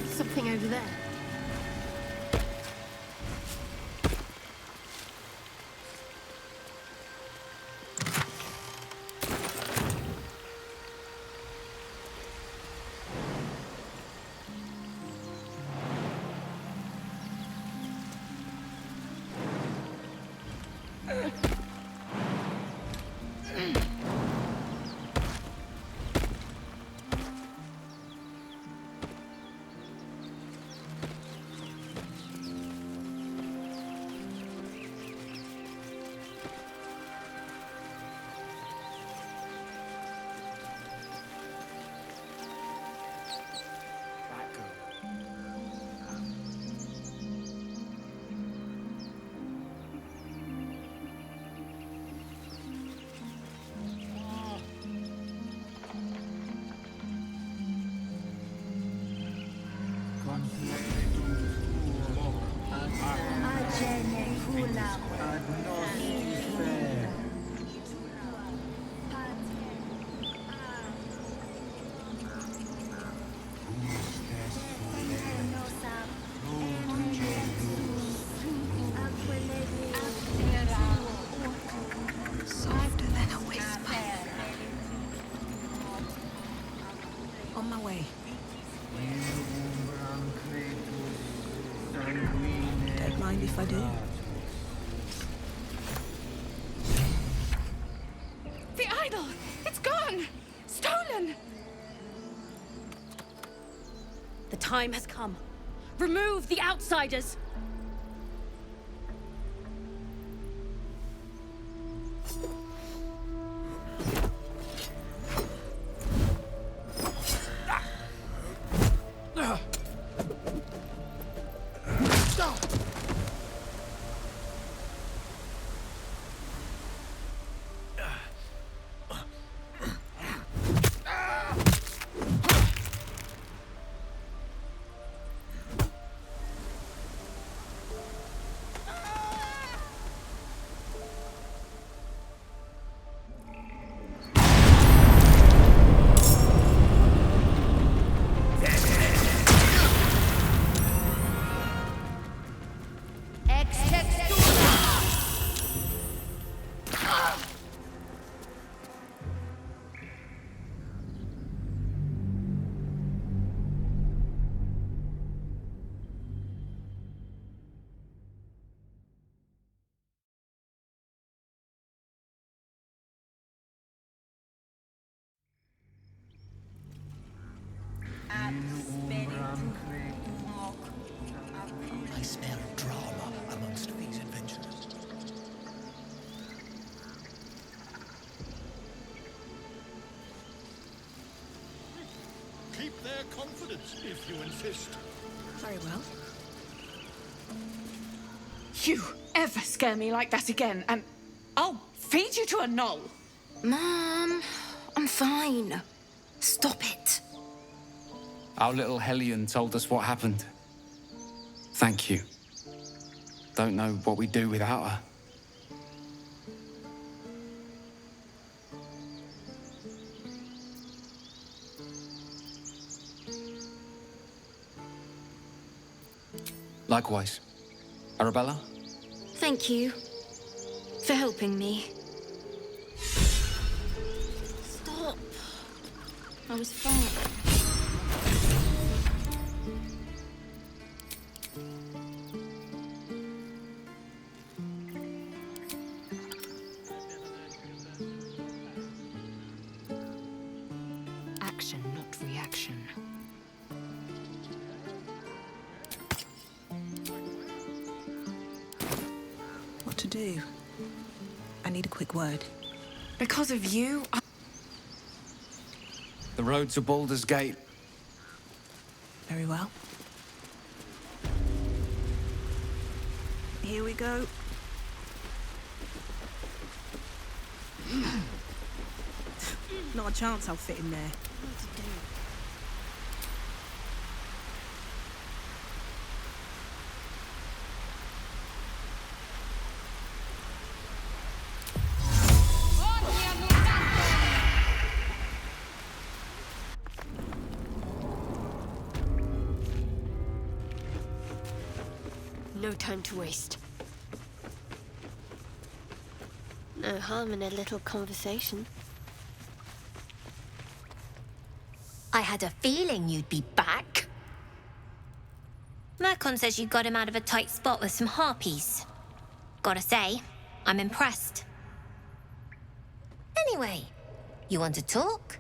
Something over there. Softer than a whisper. On my way. Don't mind if I do. The idol! It's gone! Stolen! The time has come. Remove the outsiders! keep their confidence, if you insist. Very well. You ever scare me like that again, and I'll feed you to a knoll. Mom, I'm fine. Stop it. Our little Hellion told us what happened. Thank you. Don't know what we'd do without her. Likewise. Arabella? Thank you for helping me. Stop. I was fine. Action, not reaction. What to do? I need a quick word. Because of you, The road to Baldur's Gate. Very well. Here we go. Not a chance I'll fit in there. No time to waste. No harm in a little conversation. I had a feeling you'd be back. Mercon says you got him out of a tight spot with some harpies. Gotta say, I'm impressed. Anyway, you want to talk?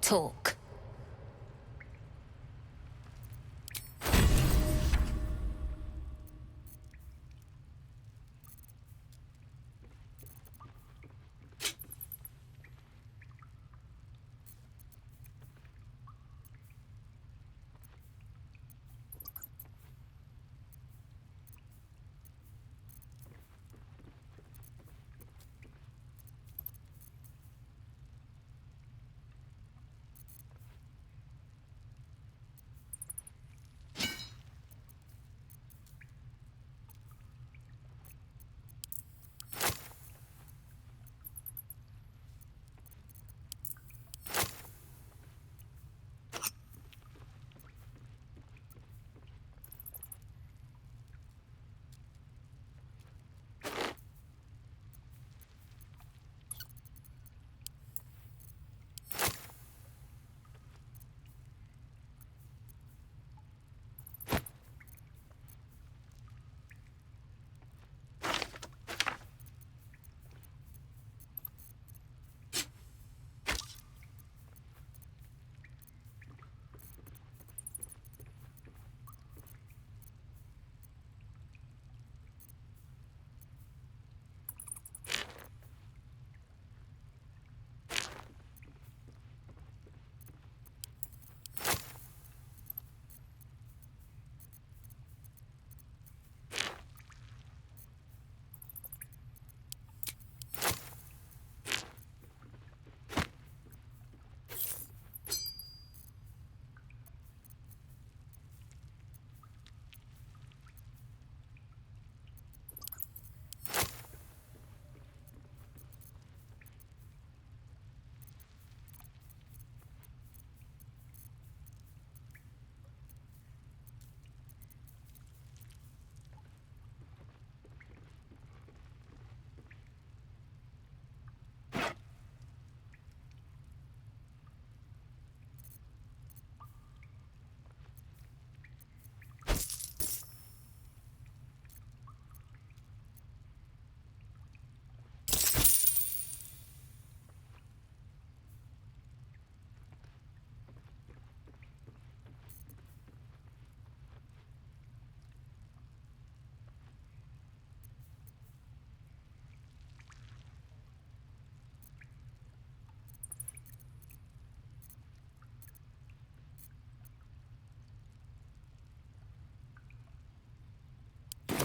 Talk.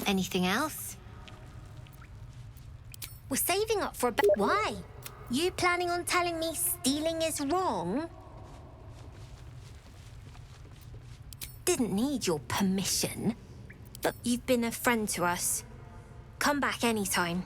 Anything else? We're saving up for a bet. Why? You planning on telling me stealing is wrong? Didn't need your permission, but you've been a friend to us. Come back anytime.